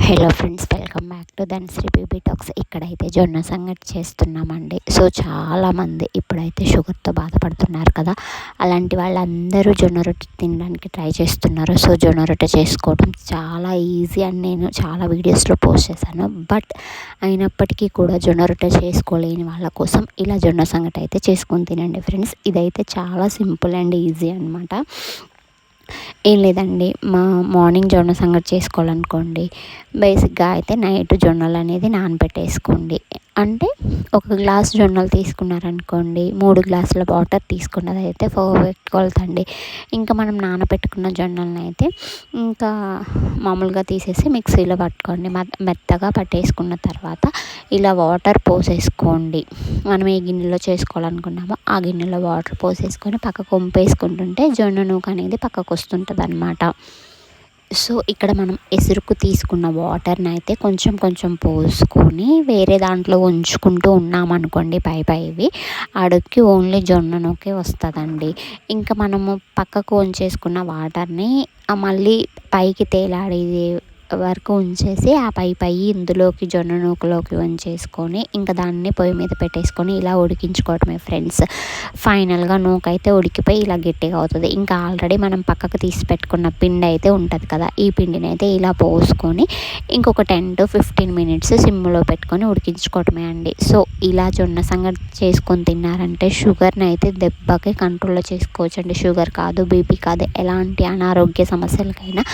Hello friends, welcome back to Dhanashree baby talks. ఇక్కడైతే జొన్న సంగటి చేస్తున్నామండి. సో చాలామంది ఇప్పుడైతే షుగర్తో బాధపడుతున్నారు కదా, అలాంటి వాళ్ళందరూ జొన్న రొట్టె తినడానికి ట్రై చేస్తున్నారు. సో జొన్న రొట్టె చేసుకోవడం చాలా ఈజీ అని నేను చాలా వీడియోస్లో పోస్ట్ చేశాను. బట్ అయినప్పటికీ కూడా జొన్న రొట్టె చేసుకోలేని వాళ్ళ కోసం ఇలా జొన్న సంగటి అయితే చేసుకొని తినండి ఫ్రెండ్స్. ఇదైతే చాలా సింపుల్ అండ్ ఈజీ అనమాట. ఏం లేదండి, మార్నింగ్ జొన్న సంగటి చేసుకోవాలనుకోండి, బేసిక్గా అయితే నైట్ జొన్నలు అనేది నానబెట్టేసుకోండి. అంటే ఒక గ్లాస్ జొన్నలు తీసుకున్నారనుకోండి, 3 గ్లాసుల వాటర్ తీసుకున్నది అయితే పెట్టుకోవాలండి. ఇంకా మనం నానబెట్టుకున్న జొన్నలను అయితే ఇంకా మామూలుగా తీసేసి మిక్సీలో పట్టుకోండి. మెత్తగా పట్టేసుకున్న తర్వాత ఇలా వాటర్ పోసేసుకోండి. మనం ఏ గిన్నెలో చేసుకోవాలనుకున్నామో ఆ గిన్నెలో వాటర్ పోసేసుకొని పక్కకు వంపేసుకుంటుంటే జొన్న నూక అనేది పక్కకు వస్తుంటుంది అన్నమాట. సో ఇక్కడ మనం ఎసురుకు తీసుకున్న వాటర్ని అయితే కొంచెం కొంచెం పోసుకొని వేరే దాంట్లో ఉంచుకుంటూ ఉన్నామనుకోండి, పైవి అడుక్కి ఓన్లీ జొన్న నూకే వస్తుందండి. ఇంకా మనము పక్కకు ఉంచేసుకున్న వాటర్ని మళ్ళీ పైకి తేలాడేది వరకు ఉంచేసి ఆ పై ఇందులోకి జొన్న నూకలోకి వంచేసుకొని ఇంకా దాన్ని పొయ్యి మీద పెట్టేసుకొని ఇలా ఉడికించుకోవడమే ఫ్రెండ్స్. ఫైనల్గా నూక అయితే ఉడికిపోయి ఇలా గట్టిగా అవుతుంది. ఇంకా ఆల్రెడీ మనం పక్కకు తీసి పెట్టుకున్న పిండి అయితే ఉంటుంది కదా, ఈ పిండిని అయితే ఇలా పోసుకొని ఇంకొక 10 to 15 minutes సిమ్లో పెట్టుకొని ఉడికించుకోవడమే అండి. సో ఇలా జొన్న సంగటి చేసుకొని తిన్నారంటే షుగర్ని అయితే దెబ్బకి కంట్రోల్లో చేసుకోవచ్చండి. షుగర్ కాదు, బీపీ కాదు, ఎలాంటి అనారోగ్య సమస్యలకైనా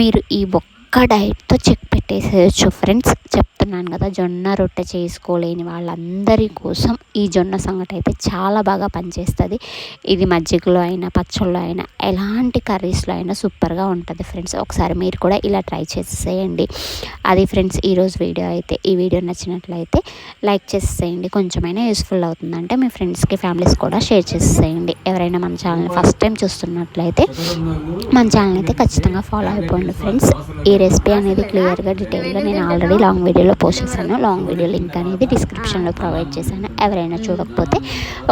మీరు ఈ ఒక్క డైట్తో చెక్ పెట్టేసేయచ్చు ఫ్రెండ్స్. చెప్తున్నాను కదా, జొన్న రొట్టె చేసుకోలేని వాళ్ళందరి కోసం ఈ జొన్న సంగటి అయితే చాలా బాగా పనిచేస్తుంది. ఇది మజ్జిగలో అయినా పచ్చళ్ళలో అయినా ఎలాంటి కర్రీస్లో అయినా సూపర్గా ఉంటుంది ఫ్రెండ్స్. ఒకసారి మీరు కూడా ఇలా ట్రై చేసేయండి. అది ఫ్రెండ్స్ ఈరోజు వీడియో అయితే. ఈ వీడియో నచ్చినట్లయితే లైక్ చేసేయండి, కొంచెమైనా యూస్ఫుల్ అవుతుందంటే మీ ఫ్రెండ్స్కి ఫ్యామిలీస్ కూడా షేర్ చేసేయండి. ఎవరైనా మన ఛానల్ని ఫస్ట్ టైం చూస్తున్నట్లయితే మన ఛానల్ అయితే ఖచ్చితంగా ఫాలో అయిపోండి ఫ్రెండ్స్. ఈ రెసిపీ అనేది క్లియర్గా డీటెయిల్గా నేను ఆల్రెడీ లాంగ్ వీడియోలో పోస్ట్ చేశాను. లాంగ్ వీడియో లింక్ అనేది డిస్క్రిప్షన్లో ప్రొవైడ్ చేశాను. ఎవరైనా చూడకపోతే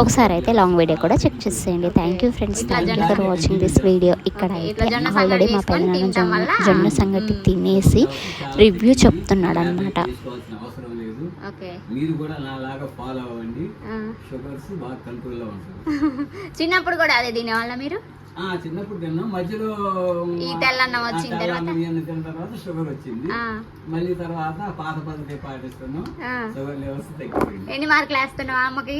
ఒకసారి అయితే లాంగ్ వీడియో కూడా చెక్ చేసేయండి. Thank you friends, thank you for watching this video. ఇక్కడ అయితే ఆల్రెడీ మా పెద్దనాన్న జొన్న సంగటి తినేసి రివ్యూ చెప్తున్నాడు అనమాట. మీరు కూడా నాలాగా ఫాలో అవ్వండి, షుగర్స్ బాగా కంట్రోల్లో ఉంటుంది. చిన్నప్పుడు కూడా అదే తినేవాళ్ళ మీరు? చిన్నప్పుడు తిన్నాం, మధ్యలో ఈ తెల్లన్నం వచ్చిన తర్వాత షుగర్ వచ్చింది. మళ్ళీ తర్వాత పాత పద్ధతి పాటిస్తున్నాం, షుగర్ లెవెల్స్ తగ్గిపోయింది. ఎన్ని మార్కులు వేస్తున్నావు అమ్మకి?